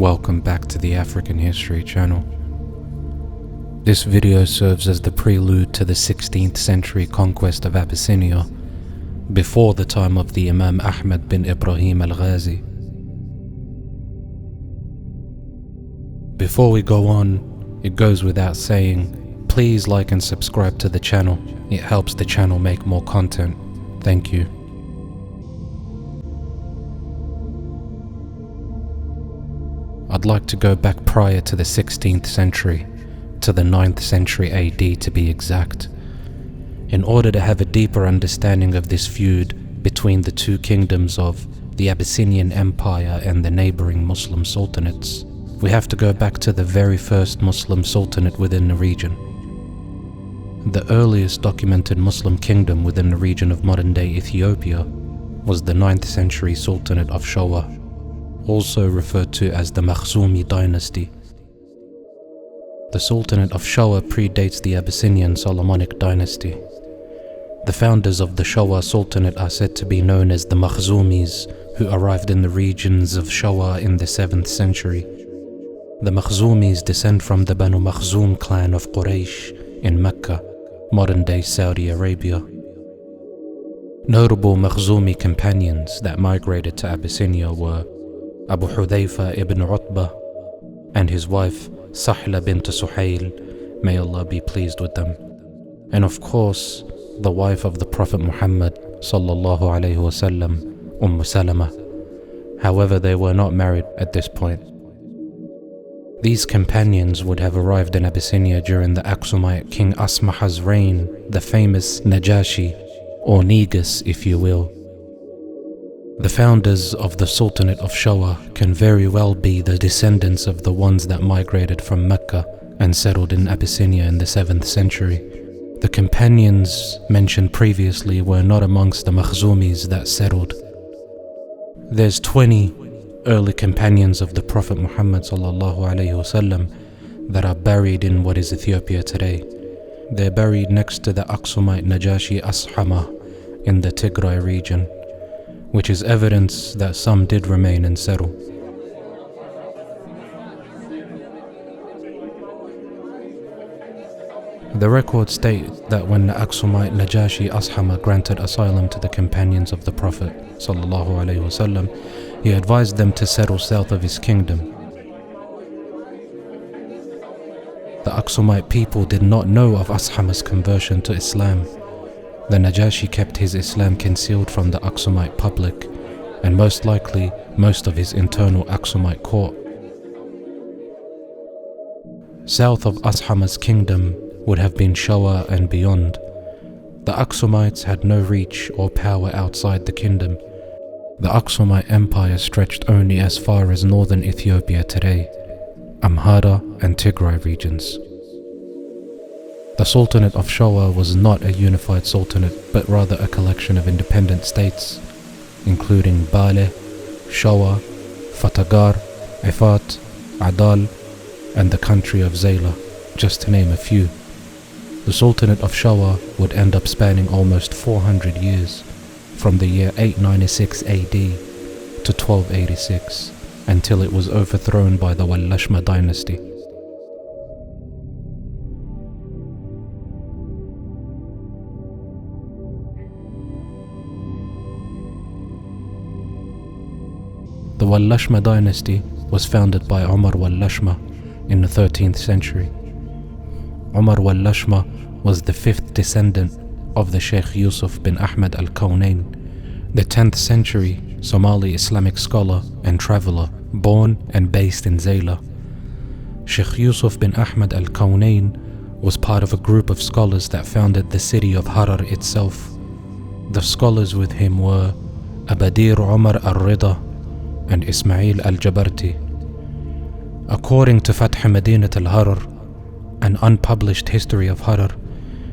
Welcome back to the African History channel. This video serves as the prelude to the 16th century conquest of Abyssinia, before the time of the Imam Ahmad bin Ibrahim al-Ghazi. Before we go on, it goes without saying, please like and subscribe to the channel. It helps the channel make more content. Thank you. I'd like to go back prior to the 16th century, to the 9th century AD to be exact, in order to have a deeper understanding of this feud between the two kingdoms of the Abyssinian Empire and the neighboring Muslim sultanates. We have to go back to the very first Muslim sultanate within the region. The earliest documented Muslim kingdom within the region of modern-day Ethiopia was the 9th century Sultanate of Showa, also referred to as the Makhzumi dynasty. The Sultanate of Showa predates the Abyssinian Solomonic dynasty. The founders of the Showa Sultanate are said to be known as the Makhzumis, who arrived in the regions of Showa in the 7th century. The Makhzumis descend from the Banu Makhzum clan of Quraysh in Mecca, modern-day Saudi Arabia. Notable Makhzumi companions that migrated to Abyssinia were Abu Hudayfa ibn Utbah and his wife Sahla bint Suhail, may Allah be pleased with them, and of course the wife of the Prophet Muhammad sallallahu alaihi wasallam, Salama. However, they were not married at this point. These companions would have arrived in Abyssinia during the Aksumite King Asmaha's reign, the famous Najashi, or Negus if you will. The founders of the Sultanate of Showa can very well be the descendants of the ones that migrated from Mecca and settled in Abyssinia in the 7th century. The companions mentioned previously were not amongst the Makhzumis that settled. There's 20 early companions of the Prophet Muhammad sallallahu alaihi wasallam that are buried in what is Ethiopia today. They're buried next to the Aksumite Najashi Ashama in the Tigray region, which is evidence that some did remain and settle. The records state that when the Aksumite Najashi Ashama granted asylum to the companions of the Prophet sallallahu alaihi wasallam, he advised them to settle south of his kingdom. The Aksumite people did not know of Ashama's conversion to Islam. The Najashi kept his Islam concealed from the Aksumite public, and most likely most of his internal Aksumite court. South of Ashama's kingdom would have been Showa and beyond. The Aksumites had no reach or power outside the kingdom. The Aksumite Empire stretched only as far as northern Ethiopia today, Amhara and Tigray regions. The Sultanate of Showa was not a unified sultanate, but rather a collection of independent states, including Bale, Showa, Fatagar, Ifat, Adal, and the country of Zayla, just to name a few. The Sultanate of Showa would end up spanning almost 400 years, from the year 896 AD to 1286, until it was overthrown by the Walasma dynasty. The Walasma dynasty was founded by Umar Walasma in the 13th century. Umar Walasma was the 5th descendant of the Sheikh Yusuf bin Ahmad al-Kawnayn, the 10th century Somali Islamic scholar and traveler, born and based in Zayla. Sheikh Yusuf bin Ahmad al-Kawnayn was part of a group of scholars that founded the city of Harar itself. The scholars with him were Abadir Umar al-Rida and Ismail al-Jabarti. According to Fath Madinat al-Harar, an unpublished history of Harar,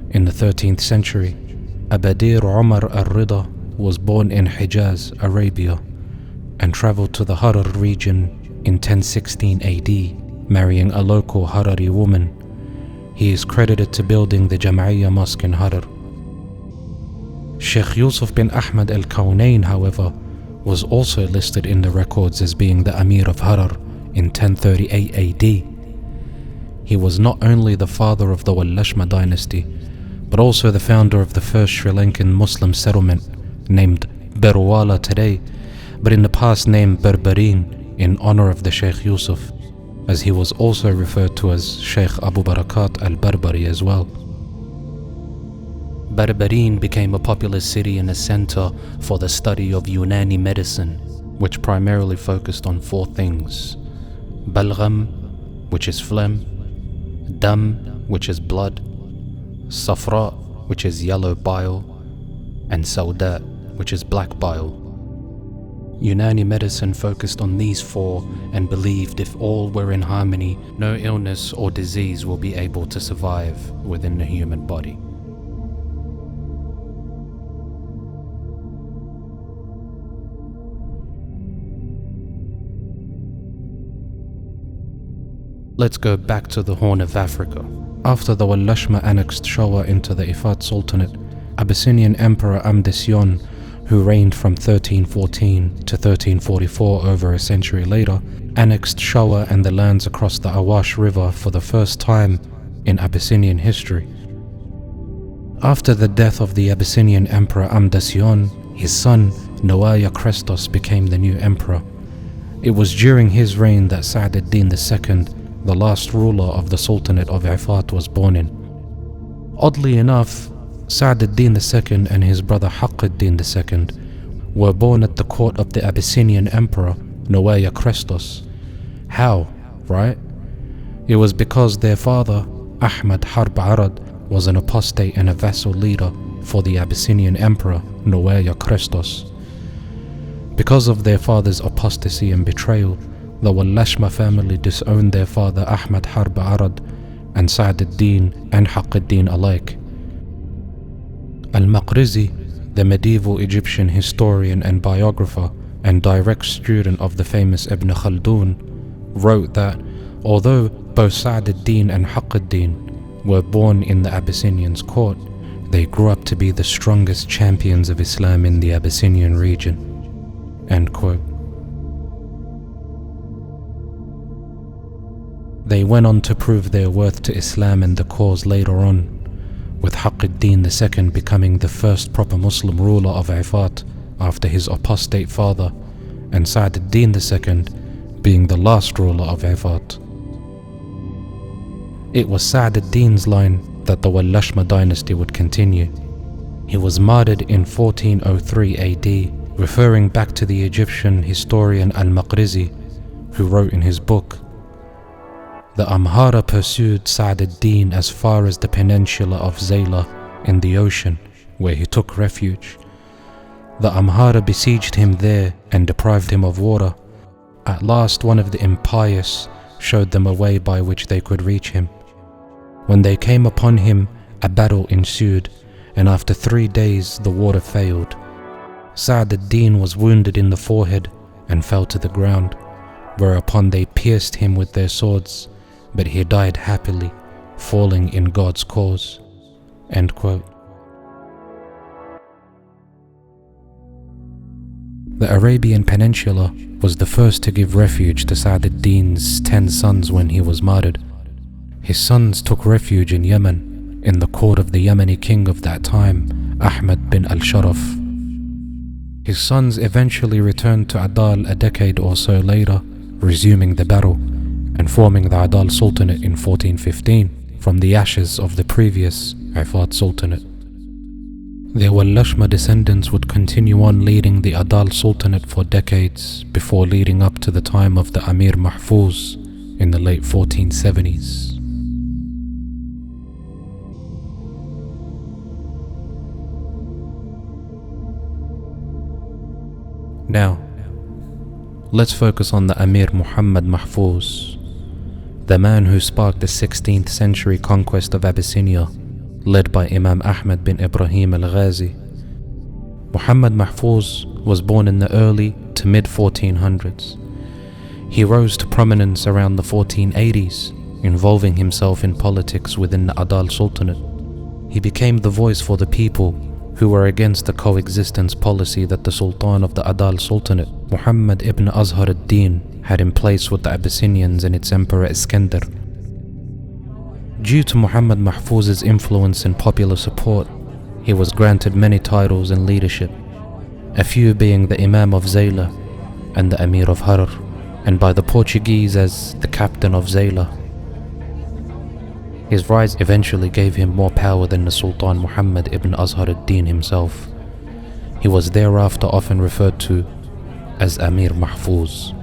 in the 13th century, Abadir Umar al-Rida was born in Hijaz, Arabia, and traveled to the Harar region in 1016 AD, marrying a local Harari woman. He is credited to building the Jama'iyya Mosque in Harar. Sheikh Yusuf bin Ahmad al-Kawnayn, however, was also listed in the records as being the Amir of Harar in 1038 AD. He was not only the father of the Walasma dynasty, but also the founder of the first Sri Lankan Muslim settlement named Berwala today, but in the past named Berberine in honor of the Sheikh Yusuf, as he was also referred to as Sheikh Abu Barakat al-Barbari as well. Berberine became a popular city and a center for the study of Unani medicine, which primarily focused on four things: Balgham, which is phlegm; Dam, which is blood; Safra, which is yellow bile; and Sauda, which is black bile. Unani medicine focused on these four and believed if all were in harmony, no illness or disease will be able to survive within the human body. Let's go back to the Horn of Africa. After the Walasma annexed Showa into the Ifat Sultanate, Abyssinian Emperor Amdisyon, who reigned from 1314 to 1344 over a century later, annexed Showa and the lands across the Awash River for the first time in Abyssinian history. After the death of the Abyssinian Emperor Amdisyon, his son Nawaya Krestos became the new emperor. It was during his reign that Sa'd ad-Din II, the last ruler of the Sultanate of Ifat, was born in. Oddly enough, Sa'd ad-Din II and his brother Haqq ad-Din II were born at the court of the Abyssinian Emperor Nawaya Krestos. How, right? It was because their father, Ahmad Harb Arad, was an apostate and a vassal leader for the Abyssinian Emperor Nawaya Krestos. Because of their father's apostasy and betrayal, the Walasma family disowned their father Ahmad Harb Arad and Sa'd ad-Din and Haqq ad-Din alike. Al-Maqrizi, the medieval Egyptian historian and biographer and direct student of the famous Ibn Khaldun, wrote that although both Sa'd ad-Din and Haqq ad-Din were born in the Abyssinians' court, they grew up to be the strongest champions of Islam in the Abyssinian region. End quote. They went on to prove their worth to Islam and the cause later on, with Haqq ad-Din II becoming the first proper Muslim ruler of Ifat after his apostate father, and Sa'd ad-Din II being the last ruler of Ifat. It was Sa'd ad-Din's line that the Walasma dynasty would continue. He was martyred in 1403 AD, referring back to the Egyptian historian al-Maqrizi, who wrote in his book, "The Amhara pursued Sa'd ad-Din as far as the peninsula of Zayla in the ocean, where he took refuge. The Amhara besieged him there and deprived him of water. At last one of the impious showed them a way by which they could reach him. When they came upon him, a battle ensued, and after 3 days the water failed. Sa'd ad-Din was wounded in the forehead and fell to the ground, whereupon they pierced him with their swords, but he died happily, falling in God's cause." End quote. The Arabian Peninsula was the first to give refuge to Sa'd ad-Din's 10 sons when he was martyred. His sons took refuge in Yemen, in the court of the Yemeni king of that time, Ahmad bin al-Sharaf. His sons eventually returned to Adal a decade or so later, resuming the battle and forming the Adal Sultanate in 1415 from the ashes of the previous Ifat Sultanate. The Walasma descendants would continue on leading the Adal Sultanate for decades before leading up to the time of the Amir Mahfuz in the late 1470s. Now, let's focus on the Amir Muhammad Mahfuz, the man who sparked the 16th century conquest of Abyssinia, led by Imam Ahmad bin Ibrahim al-Ghazi. Muhammad Mahfuz was born in the early to mid-1400s. He rose to prominence around the 1480s, involving himself in politics within the Adal Sultanate. He became the voice for the people who were against the coexistence policy that the Sultan of the Adal Sultanate, Muhammad ibn Azhar ad-Din, had in place with the Abyssinians and its emperor Iskandar. Due to Muhammad Mahfuz's influence and popular support, he was granted many titles and leadership, a few being the Imam of Zayla and the Amir of Harar, and by the Portuguese as the Captain of Zayla. His rise eventually gave him more power than the Sultan Muhammad ibn Azhar ad-Din himself. He was thereafter often referred to as Amir Mahfuz.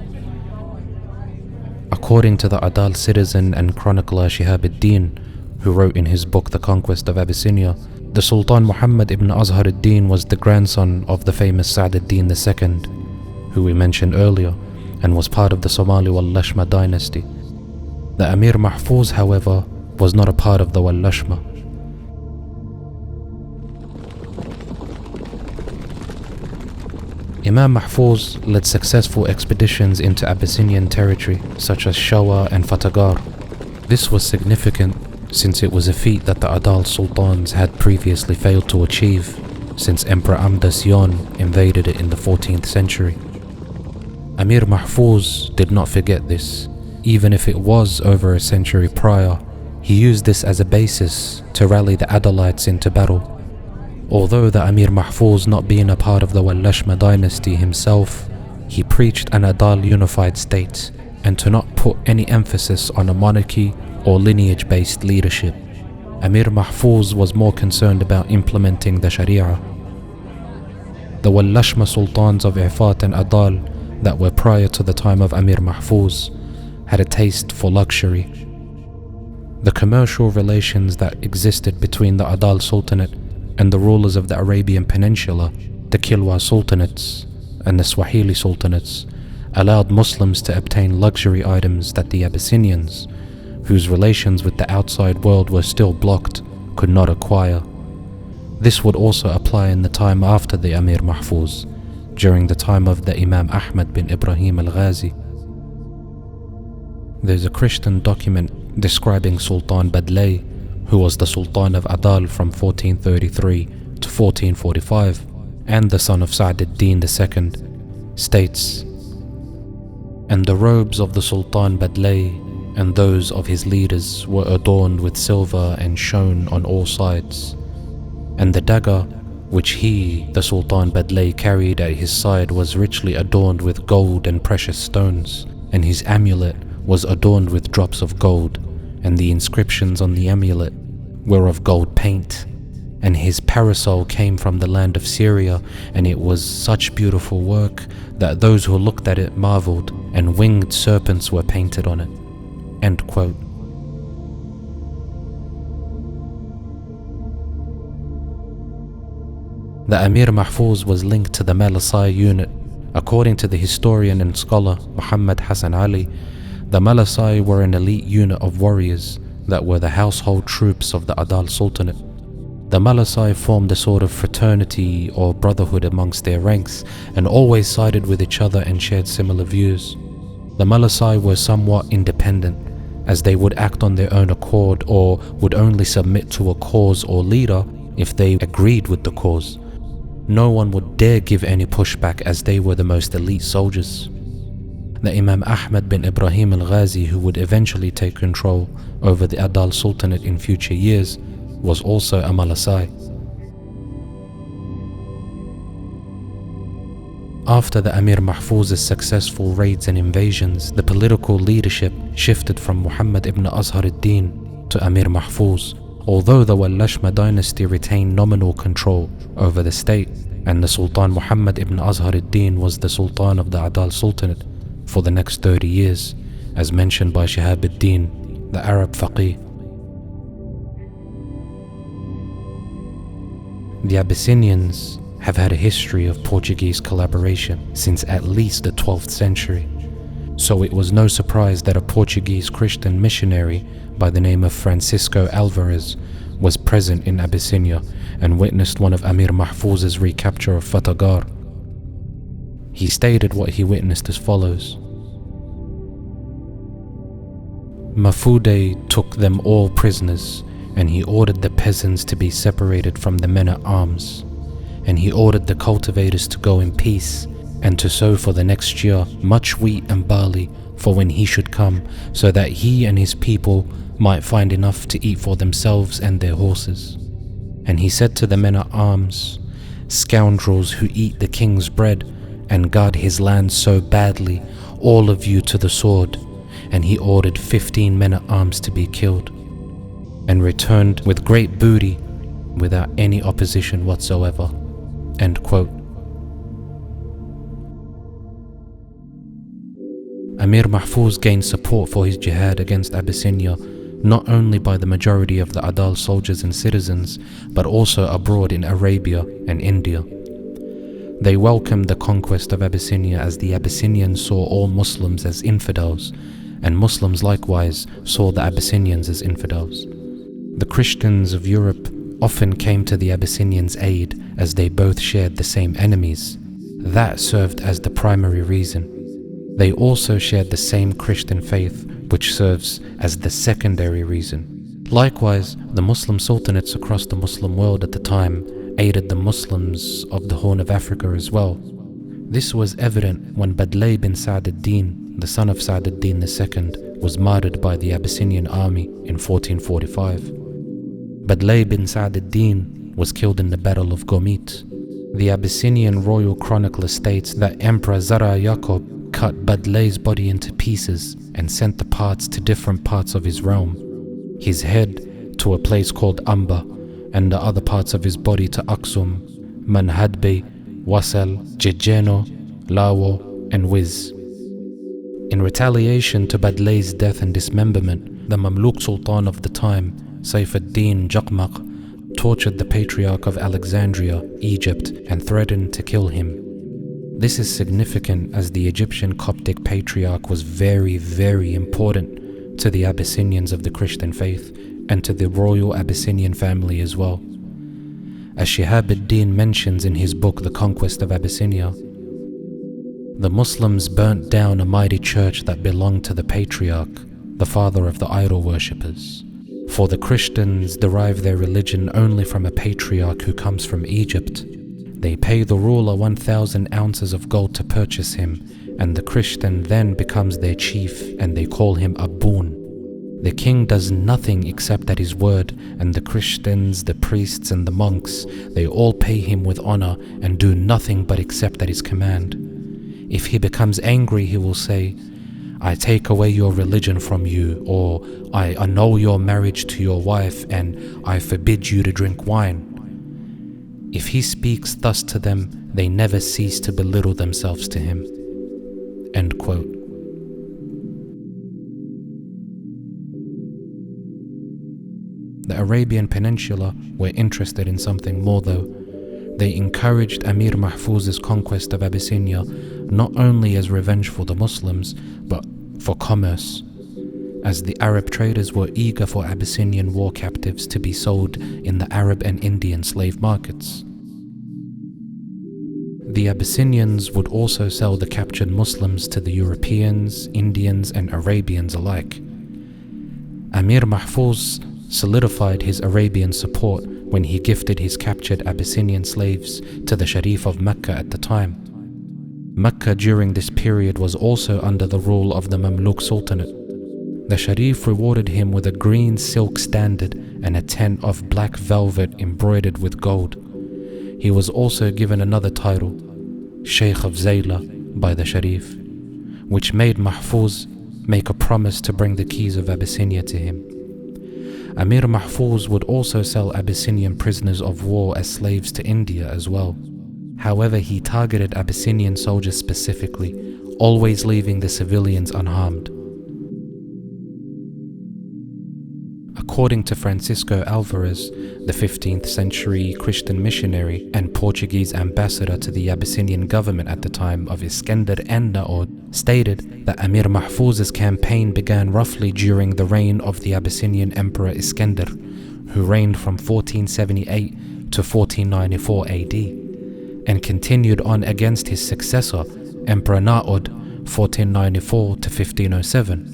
According to the Adal citizen and chronicler Shihab ad-Din, who wrote in his book The Conquest of Abyssinia, the Sultan Muhammad ibn Azhar ad-Din was the grandson of the famous Sa'd ad-Din II, who we mentioned earlier, and was part of the Somali Walasma dynasty. The Amir Mahfuz, however, was not a part of the Walasma. Imam Mahfuz led successful expeditions into Abyssinian territory such as Shawa and Fatagar. This was significant since it was a feat that the Adal sultans had previously failed to achieve since Emperor Amdas Yon invaded it in the 14th century. Amir Mahfuz did not forget this. Even if it was over a century prior, he used this as a basis to rally the Adalites into battle. Although the Amir Mahfuz not being a part of the Walasma dynasty himself, he preached an Adal unified state and to not put any emphasis on a monarchy or lineage-based leadership. Amir Mahfuz was more concerned about implementing the Sharia. The Walasma sultans of Ifat and Adal that were prior to the time of Amir Mahfuz had a taste for luxury. The commercial relations that existed between the Adal Sultanate and the rulers of the Arabian Peninsula, the Kilwa Sultanates and the Swahili Sultanates, allowed Muslims to obtain luxury items that the Abyssinians, whose relations with the outside world were still blocked, could not acquire. This would also apply in the time after the Amir Mahfuz, during the time of the Imam Ahmad bin Ibrahim al-Ghazi. There's a Christian document describing Sultan Badlay, who was the Sultan of Adal from 1433 to 1445, and the son of Sa'd ad-Din II, states, "And the robes of the Sultan Badlay and those of his leaders were adorned with silver and shone on all sides, and the dagger which he, the Sultan Badlay, carried at his side was richly adorned with gold and precious stones, and his amulet was adorned with drops of gold, and the inscriptions on the amulet were of gold paint. And his parasol came from the land of Syria, and it was such beautiful work that those who looked at it marveled, and winged serpents were painted on it." End quote. The Amir Mahfuz was linked to the Malasai unit. According to the historian and scholar Muhammad Hassan Ali, the Malasai were an elite unit of warriors that were the household troops of the Adal Sultanate. The Malasai formed a sort of fraternity or brotherhood amongst their ranks and always sided with each other and shared similar views. The Malasai were somewhat independent, as they would act on their own accord or would only submit to a cause or leader if they agreed with the cause. No one would dare give any pushback, as they were the most elite soldiers. The Imam Ahmad bin Ibrahim al-Ghazi, who would eventually take control over the Adal Sultanate in future years, was also a Malasai. After the Amir Mahfuz's successful raids and invasions, the political leadership shifted from Muhammad ibn Azhar ad-Din to Amir Mahfuz, although the Walasma dynasty retained nominal control over the state, and the Sultan Muhammad ibn Azhar ad-Din was the Sultan of the Adal Sultanate for the next 30 years, as mentioned by Shihab ad-Din, the Arab Faqih. The Abyssinians have had a history of Portuguese collaboration since at least the 12th century, so it was no surprise that a Portuguese Christian missionary by the name of Francisco Alvarez was present in Abyssinia and witnessed one of Amir Mahfuz's recapture of Fatagar. He stated what he witnessed as follows: Mafude took them all prisoners, and he ordered the peasants to be separated from the men at arms. and he ordered the cultivators to go in peace and to sow for the next year much wheat and barley for when he should come, so that he and his people might find enough to eat for themselves and their horses. And he said to the men at arms, "Scoundrels who eat the king's bread and guard his land so badly, all of you to the sword." And he ordered 15 men at arms to be killed, and returned with great booty without any opposition whatsoever. End quote. Amir Mahfuz gained support for his jihad against Abyssinia not only by the majority of the Adal soldiers and citizens, but also abroad in Arabia and India. They welcomed the conquest of Abyssinia, as the Abyssinians saw all Muslims as infidels, and Muslims likewise saw the Abyssinians as infidels. The Christians of Europe often came to the Abyssinians' aid, as they both shared the same enemies. That served as the primary reason. They also shared the same Christian faith, which serves as the secondary reason. Likewise, the Muslim sultanates across the Muslim world at the time aided the Muslims of the Horn of Africa as well. This was evident when Badlay bin Sa'd ad-Din, the son of Sa'd ad-Din II, was martyred by the Abyssinian army in 1445. Badlay bin Sa'd ad-Din was killed in the Battle of Gomit. The Abyssinian royal chronicler states that Emperor Zara Yaqub cut Badlay's body into pieces and sent the parts to different parts of his realm. His head to a place called Amba, and the other parts of his body to Aksum, Manhadbey, Wasal, Jejeno, Lawo, and Wiz. In retaliation to Badlay's death and dismemberment, the Mamluk Sultan of the time, Saif ad-Din Jaqmaq, tortured the Patriarch of Alexandria, Egypt, and threatened to kill him. This is significant, as the Egyptian Coptic Patriarch was very, very important to the Abyssinians of the Christian faith and to the royal Abyssinian family as well. As Shihab ad-Din mentions in his book The Conquest of Abyssinia, the Muslims burnt down a mighty church that belonged to the Patriarch, the father of the idol worshippers. For the Christians derive their religion only from a patriarch who comes from Egypt. They pay the ruler 1,000 ounces of gold to purchase him, and the Christian then becomes their chief, and they call him Abun. The king does nothing except at his word, and the Christians, the priests, and the monks, they all pay him with honor and do nothing but accept at his command. If he becomes angry, he will say, "I take away your religion from you," or "I annul your marriage to your wife, and I forbid you to drink wine." If he speaks thus to them, they never cease to belittle themselves to him. End quote. The Arabian Peninsula were interested in something more though. They encouraged Amir Mahfuz's conquest of Abyssinia not only as revenge for the Muslims, but for commerce, as the Arab traders were eager for Abyssinian war captives to be sold in the Arab and Indian slave markets. The Abyssinians would also sell the captured Muslims to the Europeans, Indians, and Arabians alike. Amir Mahfuz solidified his Arabian support when he gifted his captured Abyssinian slaves to the Sharif of Mecca at the time. Mecca during this period was also under the rule of the Mamluk Sultanate. The Sharif rewarded him with a green silk standard and a tent of black velvet embroidered with gold. He was also given another title, Sheikh of Zayla, by the Sharif, which made Mahfuz make a promise to bring the keys of Abyssinia to him. Amir Mahfuz would also sell Abyssinian prisoners of war as slaves to India as well. However, he targeted Abyssinian soldiers specifically, always leaving the civilians unharmed. According to Francisco Alvarez, the 15th century Christian missionary and Portuguese ambassador to the Abyssinian government at the time of Iskandar and Naud, stated that Amir Mahfuz's campaign began roughly during the reign of the Abyssinian Emperor Iskandar, who reigned from 1478 to 1494 AD, and continued on against his successor, Emperor Naud, 1494 to 1507.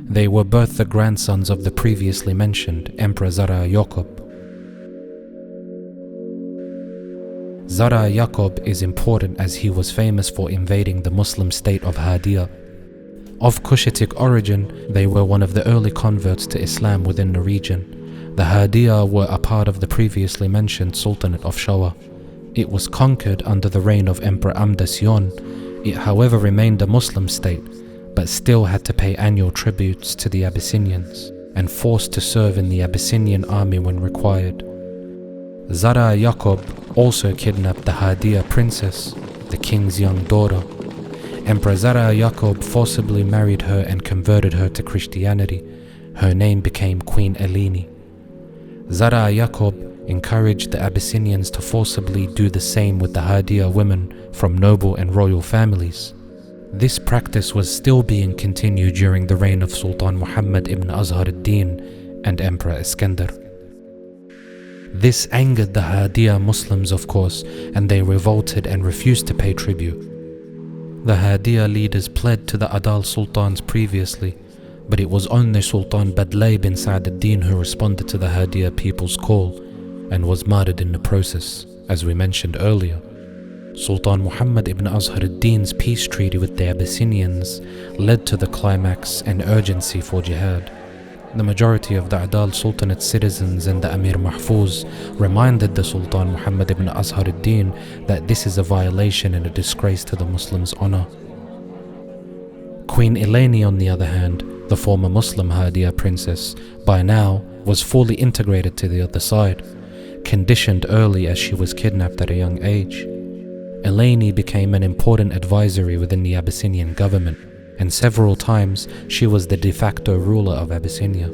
They were both the grandsons of the previously mentioned Emperor Zara Yaqub. Zara Yaqub is important as he was famous for invading the Muslim state of Hadia. Of Cushitic origin, they were one of the early converts to Islam within the region. The Hadia were a part of the previously mentioned Sultanate of Shawa. It was conquered under the reign of Emperor Amdas. It however remained a Muslim state, but still had to pay annual tributes to the Abyssinians and forced to serve in the Abyssinian army when required. Zara Yaqub also kidnapped the Hadia princess, the king's young daughter. Emperor Zara Yaqub forcibly married her and converted her to Christianity. Her name became Queen Eleni. Zara Yaqub encouraged the Abyssinians to forcibly do the same with the Hadia women from noble and royal families. This practice was still being continued during the reign of Sultan Muhammad ibn Azhar ad-Din and Emperor Iskandar. This angered the Hadia Muslims, of course, and they revolted and refused to pay tribute. The Hadia leaders pled to the Adal sultans previously, but it was only Sultan Badlay bin Sa'd ad-Din who responded to the Hadia people's call and was murdered in the process, as we mentioned earlier. Sultan Muhammad ibn Azhar ad-Din's peace treaty with the Abyssinians led to the climax and urgency for jihad. The majority of the Adal Sultanate citizens and the Amir Mahfuz reminded the Sultan Muhammad ibn Azhar ad-Din that this is a violation and a disgrace to the Muslims' honor. Queen Eleni, on the other hand, the former Muslim Hadia princess, by now was fully integrated to the other side, conditioned early as she was kidnapped at a young age. Eleni became an important advisory within the Abyssinian government, and several times she was the de facto ruler of Abyssinia.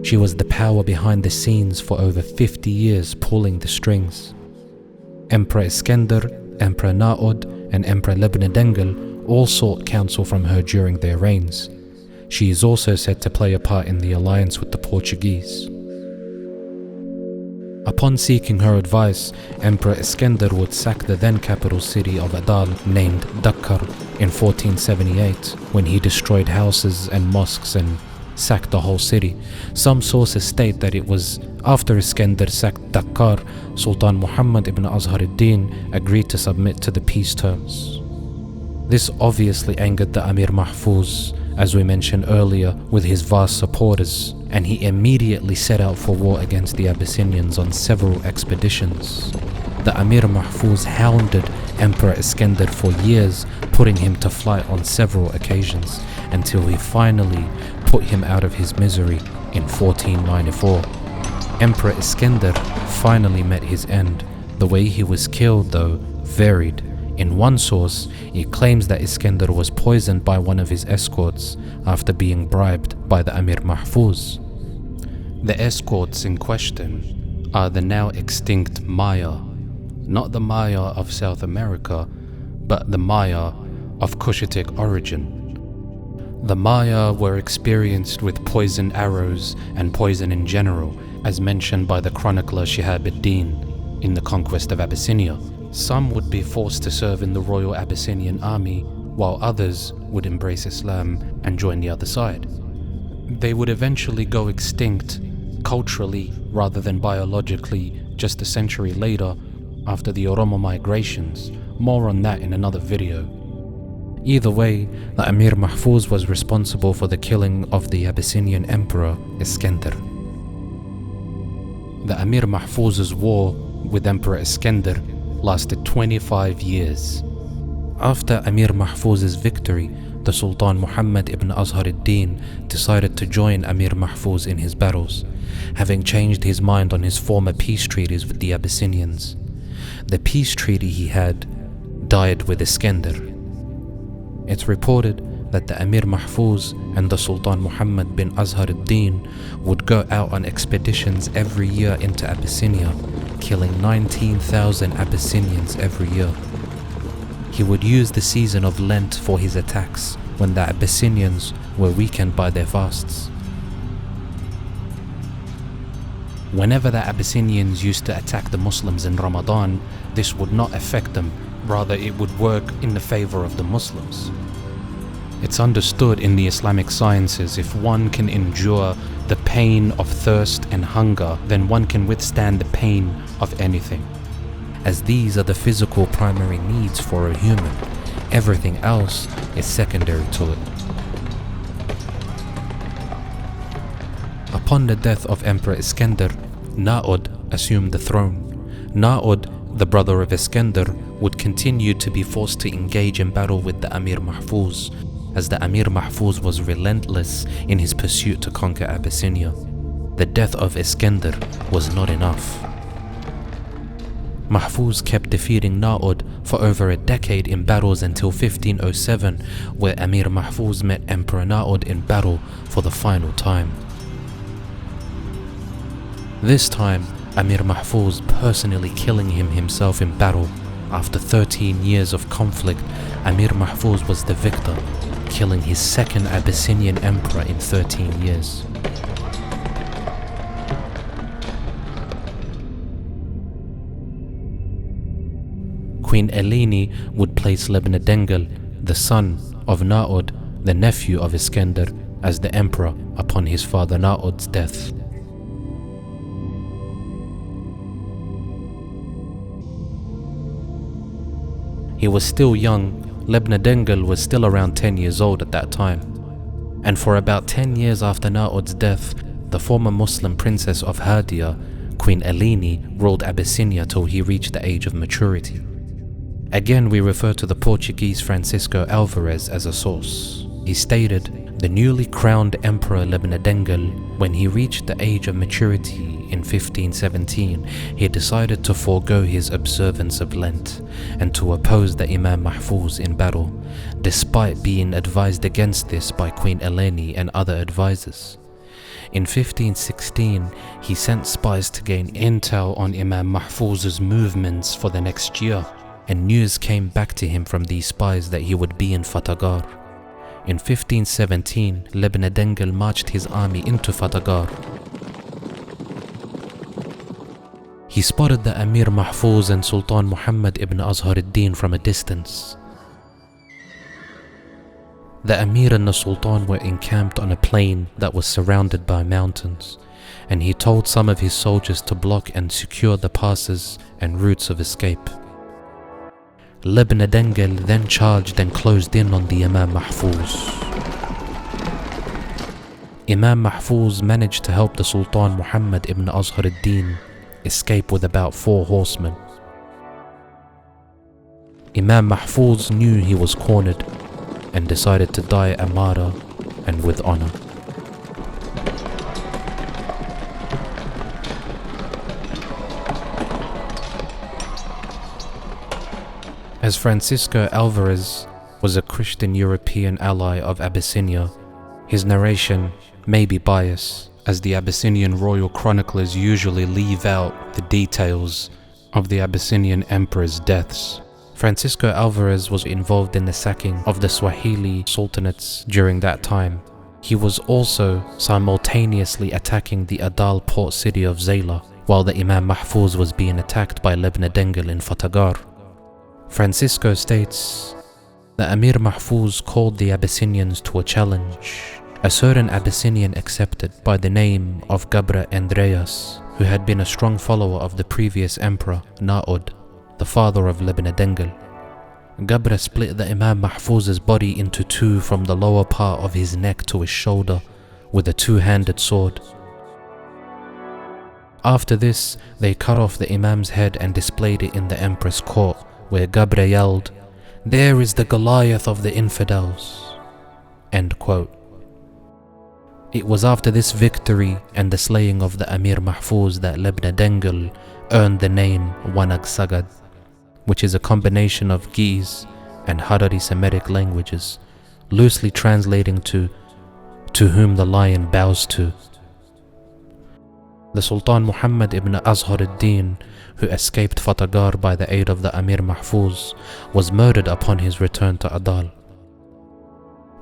She was the power behind the scenes for over 50 years, pulling the strings. Emperor Iskandar, Emperor Naud, and Emperor Lebna Dengel all sought counsel from her during their reigns. She is also said to play a part in the alliance with the Portuguese. Upon seeking her advice, Emperor Iskandar would sack the then capital city of Adal named Dakkar in 1478 when he destroyed houses and mosques and sacked the whole city. Some sources state that it was after Iskandar sacked Dakkar, Sultan Muhammad ibn Azhar ad-Din agreed to submit to the peace terms. This obviously angered the Amir Mahfuz, as we mentioned earlier, with his vast supporters, and he immediately set out for war against the Abyssinians on several expeditions. The Amir Mahfuz hounded Emperor Iskandar for years, putting him to flight on several occasions, until he finally put him out of his misery in 1494. Emperor Iskandar finally met his end. The way he was killed, though, varied. In one source, it claims that Iskandar was poisoned by one of his escorts after being bribed by the Amir Mahfuz. The escorts in question are the now extinct Maya, not the Maya of South America, but the Maya of Cushitic origin. The Maya were experienced with poisoned arrows and poison in general, as mentioned by the chronicler Shihab ad-Din in the Conquest of Abyssinia. Some would be forced to serve in the Royal Abyssinian Army, while others would embrace Islam and join the other side. They would eventually go extinct culturally rather than biologically just a century later after the Oromo migrations. More on that in another video. Either way, the Amir Mahfuz was responsible for the killing of the Abyssinian Emperor Iskandar. The Amir Mahfuz's war with Emperor Iskandar lasted 25 years. After Amir Mahfuz's victory, the Sultan Muhammad ibn Azhar ad-Din decided to join Amir Mahfuz in his battles, having changed his mind on his former peace treaties with the Abyssinians. The peace treaty he had died with Iskandar. It's reported that the Amir Mahfuz and the Sultan Muhammad bin Azhar ad-Din would go out on expeditions every year into Abyssinia, killing 19,000 Abyssinians every year. He would use the season of Lent for his attacks when the Abyssinians were weakened by their fasts. Whenever the Abyssinians used to attack the Muslims in Ramadan, this would not affect them, rather it would work in the favor of the Muslims. It's understood in the Islamic sciences if one can endure the pain of thirst and hunger, then one can withstand the pain of anything. as these are the physical primary needs for a human. Everything else is secondary to it. Upon the death of Emperor Iskandar, Na'ud assumed the throne. Na'ud, the brother of Iskandar, would continue to be forced to engage in battle with the Amir Mahfuz, as the Amir Mahfuz was relentless in his pursuit to conquer Abyssinia. The death of Iskandar was not enough. Mahfuz kept defeating Na'ud for over a decade in battles until 1507, where Amir Mahfuz met Emperor Na'ud in battle for the final time. This time, Amir Mahfuz personally killing him himself in battle. After 13 years of conflict, Amir Mahfuz was the victor, killing his second Abyssinian emperor in 13 years. Queen Eleni would place Lebna Dengel, the son of Na'ud, the nephew of Iskandar, as the emperor upon his father Na'ud's death. He was still young. Lebna Dengel was still around 10 years old at that time. And for about 10 years after Na'ud's death, the former Muslim princess of Hadia, Queen Eleni, ruled Abyssinia till he reached the age of maturity. Again, we refer to the Portuguese Francisco Alvarez as a source. He stated, the newly crowned Emperor Lebna Dengel, when he reached the age of maturity in 1517, he decided to forego his observance of Lent and to oppose the Imam Mahfuz in battle, despite being advised against this by Queen Eleni and other advisors. In 1516, he sent spies to gain intel on Imam Mahfuz's movements for the next year, and news came back to him from these spies that he would be in Fatagar. In 1517, Lebna Dengel marched his army into Fatagar. He spotted the Amir Mahfuz and Sultan Muhammad ibn Azhar ad-Din from a distance. The Amir and the Sultan were encamped on a plain that was surrounded by mountains, and he told some of his soldiers to block and secure the passes and routes of escape. Lebna Dengel then charged and closed in on the Imam Mahfuz. Imam Mahfuz managed to help the Sultan Muhammad ibn Azhar ad-Din escape with about 4 horsemen. Imam Mahfuz knew he was cornered and decided to die a martyr and with honor. As Francisco Alvarez was a Christian European ally of Abyssinia, his narration may be biased, as the Abyssinian royal chroniclers usually leave out the details of the Abyssinian emperor's deaths. Francisco Alvarez was involved in the sacking of the Swahili sultanates during that time. He was also simultaneously attacking the Adal port city of Zayla, while the Imam Mahfuz was being attacked by Lebna Dengel in Fatagar. Francisco states, the Amir Mahfuz called the Abyssinians to a challenge. A certain Abyssinian accepted by the name of Gabra Andreas, who had been a strong follower of the previous emperor, Na'ud, the father of Lebna Dengel. Gabra split the Imam Mahfuz's body into 2 from the lower part of his neck to his shoulder with a 2-handed sword. After this, they cut off the Imam's head and displayed it in the empress court, where Gabra yelled, "There is the Goliath of the infidels." End quote. It was after this victory and the slaying of the Amir Mahfuz that Lebna Dengel earned the name Wanag Sagad, which is a combination of Ge'ez and Harari Semitic languages, loosely translating to whom the lion bows to. The Sultan Muhammad ibn Azhar ad-Din, who escaped Fatagar by the aid of the Amir Mahfuz, was murdered upon his return to Adal.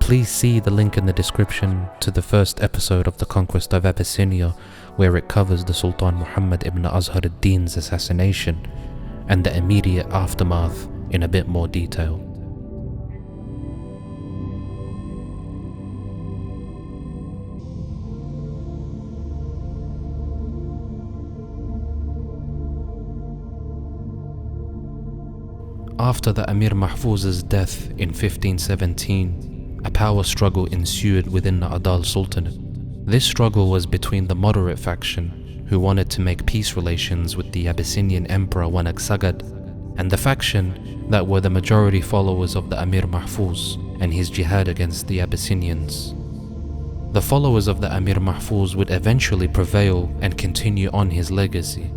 Please see the link in the description to the first episode of the Conquest of Abyssinia, where it covers the Sultan Muhammad ibn Azhar ad-Din's assassination and the immediate aftermath in a bit more detail. After the Amir Mahfuz's death in 1517, a power struggle ensued within the Adal Sultanate. This struggle was between the moderate faction, who wanted to make peace relations with the Abyssinian Emperor al-Qader, and the faction that were the majority followers of the Amir Mahfuz and his jihad against the Abyssinians. The followers of the Amir Mahfuz would eventually prevail and continue on his legacy.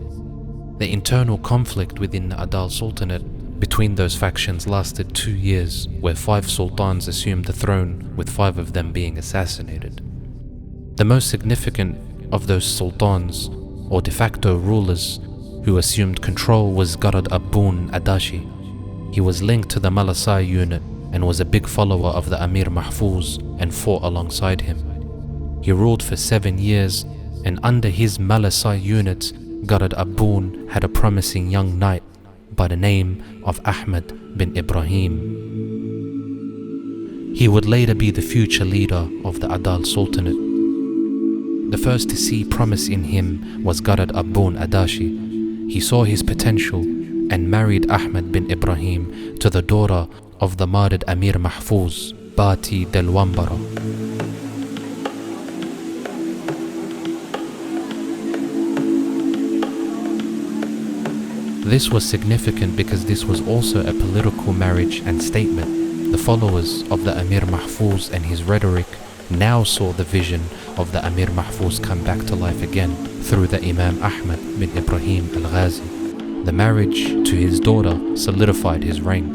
The internal conflict within the Adal Sultanate between those factions lasted 2 years, where 5 sultans assumed the throne, with 5 of them being assassinated. The most significant of those sultans, or de facto rulers, who assumed control was Gragn Abun Adashi. He was linked to the Malasai unit and was a big follower of the Amir Mahfuz and fought alongside him. He ruled for 7 years, and under his Malasai unit, Gragn Abun had a promising young knight by the name of Ahmad bin Ibrahim. He would later be the future leader of the Adal Sultanate. The first to see promise in him was Gragn Abun Adashi. He saw his potential and married Ahmad bin Ibrahim to the daughter of the murdered Amir Mahfuz, Bati del Wambara. This was significant because this was also a political marriage and statement. The followers of the Amir Mahfuz and his rhetoric now saw the vision of the Amir Mahfuz come back to life again through the Imam Ahmad bin Ibrahim al-Ghazi. The marriage to his daughter solidified his rank.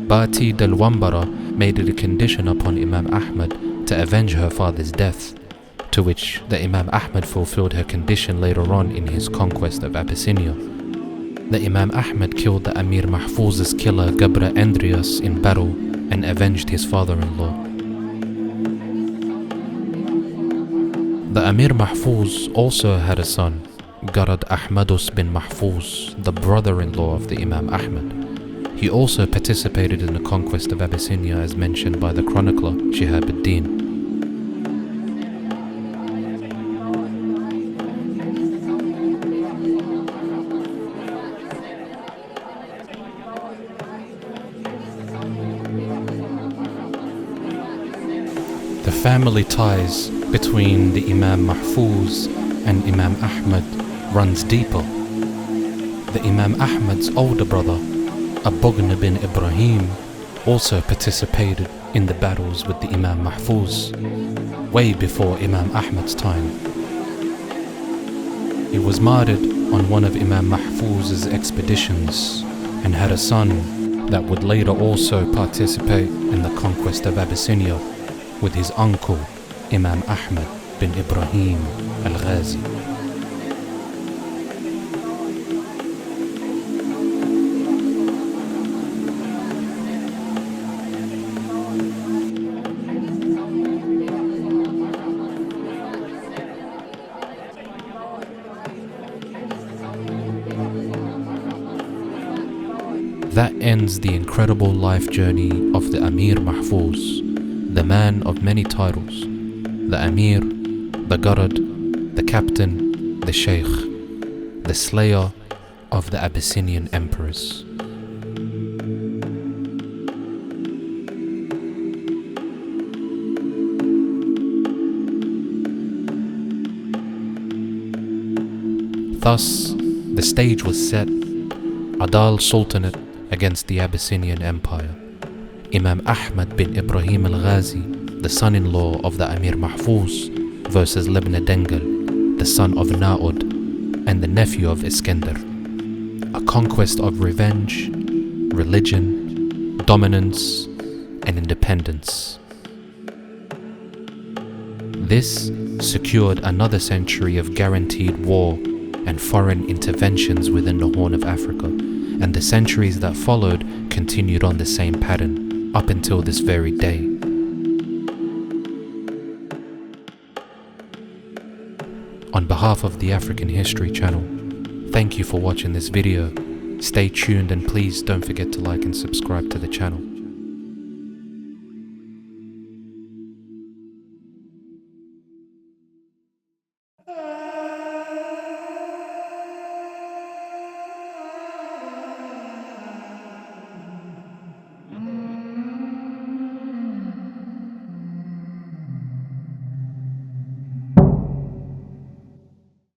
Bati del Wambara made it a condition upon Imam Ahmad to avenge her father's death, to which the Imam Ahmad fulfilled her condition later on in his conquest of Abyssinia. The Imam Ahmad killed the Amir Mahfuz's killer Gabra Andreas in battle and avenged his father-in-law. The Amir Mahfuz also had a son, Gragn Ahmadus bin Mahfuz, the brother-in-law of the Imam Ahmad. He also participated in the conquest of Abyssinia as mentioned by the chronicler Shihab ad-Din. The family ties between the Imam Mahfuz and Imam Ahmad runs deeper. The Imam Ahmad's older brother, Gragn bin Ibrahim, also participated in the battles with the Imam Mahfuz, way before Imam Ahmad's time. He was martyred on one of Imam Mahfuz's expeditions and had a son that would later also participate in the conquest of Abyssinia with his uncle, Imam Ahmad bin Ibrahim al-Ghazi. That ends the incredible life journey of the Amir Mahfuz, the man of many titles, the Amir, the Gragn, the captain, the Sheikh, the slayer of the Abyssinian emperors. Thus, the stage was set, Adal Sultanate against the Abyssinian Empire. Imam Ahmad bin Ibrahim al-Ghazi, the son-in-law of the Amir Mahfuz, versus Lebna Dengel, the son of Na'ud and the nephew of Iskandar. A conquest of revenge, religion, dominance, and independence. This secured another century of guaranteed war and foreign interventions within the Horn of Africa, and the centuries that followed continued on the same pattern up until this very day. On behalf of the African History Channel, thank you for watching this video. Stay tuned and please don't forget to like and subscribe to the channel.